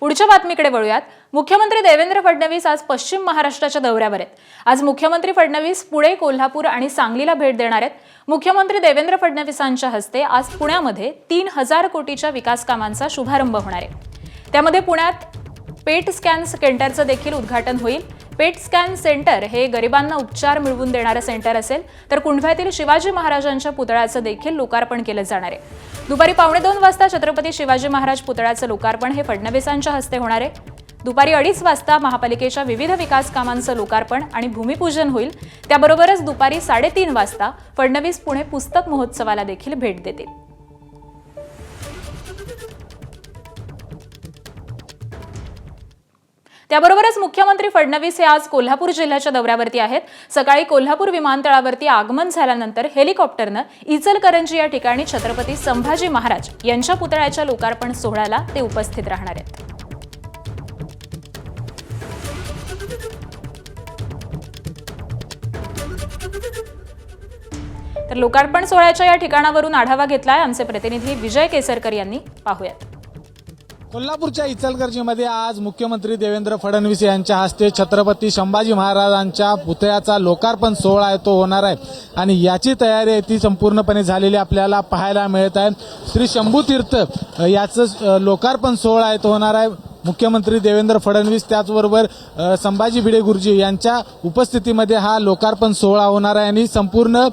पुढच्या बातमीकडे वळूयात। मुख्यमंत्री देवेंद्र फडणवीस आज पश्चिम महाराष्ट्राच्या दौऱ्यावर आहेत। आज मुख्यमंत्री फडणवीस पुणे, कोल्हापूर आणि सांगलीला भेट देणार आहेत। मुख्यमंत्री देवेंद्र फडणवीसांच्या हस्ते आज पुण्यामध्ये 3000 कोटीच्या विकास कामांचा शुभारंभ होणार आहे। त्यामध्ये पुण्यात पेट स्कॅन सेंटरचं देखील उद्घाटन होईल। पेट स्कॅन सेंटर हे गरिबांना उपचार मिळवून देणारे सेंटर असेल, तर कुंढव्यातील शिवाजी महाराजांच्या पुतळ्याचं देखील लोकार्पण केलं जाणार आहे। दुपारी 2:15 वाजता छत्रपती शिवाजी महाराज पुतळ्याचं लोकार्पण हे फडणवीसांच्या हस्ते होणार आहे। दुपारी 2:30 वाजता महापालिकेच्या विविध विकास कामांचं लोकार्पण आणि भूमिपूजन होईल। त्याबरोबरच दुपारी 3:30 वाजता फडणवीस पुणे पुस्तक महोत्सवाला देखील भेट देतील। त्याबरोबरच मुख्यमंत्री फडणवीस हे आज कोल्हापूर जिल्ह्याच्या दौऱ्यावरती आहेत। सकाळी कोल्हापूर विमानतळावरती आगमन झाल्यानंतर हेलिकॉप्टरनं इचलकरंजी या ठिकाणी छत्रपती संभाजी महाराज यांच्या पुतळ्याच्या लोकार्पण सोहळ्याला ते उपस्थित राहणार आहेत। तर लोकार्पण सोहळ्याच्या या ठिकाणावरून आढावा घेतलाय आमचे प्रतिनिधी विजय केसरकर यांनी। पाहूयात। कोल्हापूरच्या इचलकरंजीमध्ये आज मुख्यमंत्री देवेंद्र फडणवीस यांच्या हस्ते छत्रपती संभाजी महाराजांच्या पुतळ्याचा लोकार्पण सोहळा आहे तो होणार आहे आणि याची तयारी आहे ती संपूर्णपणे झालेली आपल्याला पाहायला मिळत आहे। श्री शंभू तीर्थ याचं लोकार्पण सोहळा आहे तो होणार आहे। मुख्यमंत्री देवेंद्र फडणवीस त्याचबरोबर संभाजी भिडे गुरुजी यांच्या उपस्थितीमध्ये हा लोकार्पण सोहळा होणार आहे आणि संपूर्ण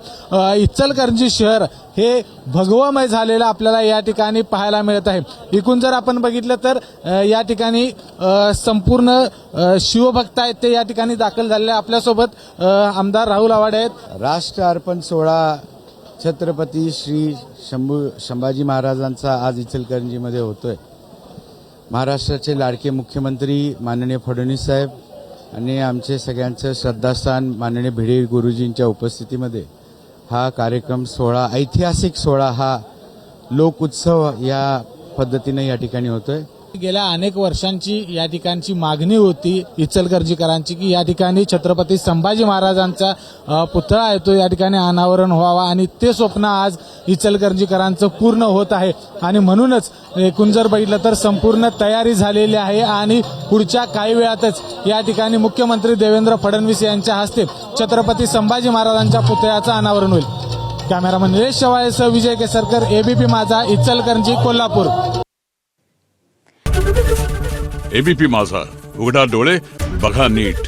इचलकरंजी शहर हे भगवमय झालेलं आपल्याला या ठिकाणी पाहायला मिळत आहे। एकूण जर आपण बघितलं तर या ठिकाणी संपूर्ण शिवभक्त आहेत ते या ठिकाणी दाखल झालेले। आपल्यासोबत आमदार राहुल आवाडे आहेत। राष्ट्र अर्पण सोहळा छत्रपती श्री संभाजी महाराजांचा आज इचलकरंजीमध्ये होतोय। महाराष्ट्राचे लाडके मुख्यमंत्री माननीय फडणवीस साहेब आणि आमचे सगळ्यांचं श्रद्धास्थान माननीय भिडे गुरुजींच्या उपस्थितीमध्ये हा कार्यक्रम सोहळा, ऐतिहासिक सोहळा, हा लोक उत्सव या पद्धतीने या ठिकाणी होतोय। गेल्या अनेक वर्षांची या ठिकाणची मागणी होती इचलकरंजीकरांची की या ठिकाणी छत्रपती संभाजी महाराजांचा पुतळा आहे तो या ठिकाणी अनावरण व्हावा आणि ते स्वप्न आज इचलकरंजीकरांचं पूर्ण होत आहे आणि म्हणूनच एकूण जर बघितलं तर संपूर्ण तयारी झालेली आहे आणि पुढच्या काही वेळातच या ठिकाणी मुख्यमंत्री देवेंद्र फडणवीस यांच्या हस्ते छत्रपती संभाजी महाराजांच्या पुतळ्याचं अनावरण होईल। कॅमेरामन निलेश शेवाळेसह विजय केसरकर, एबीपी माझा, इचलकरंजी, कोल्हापूर। एबीपी माझा, उघडा डोळे बघा नीट।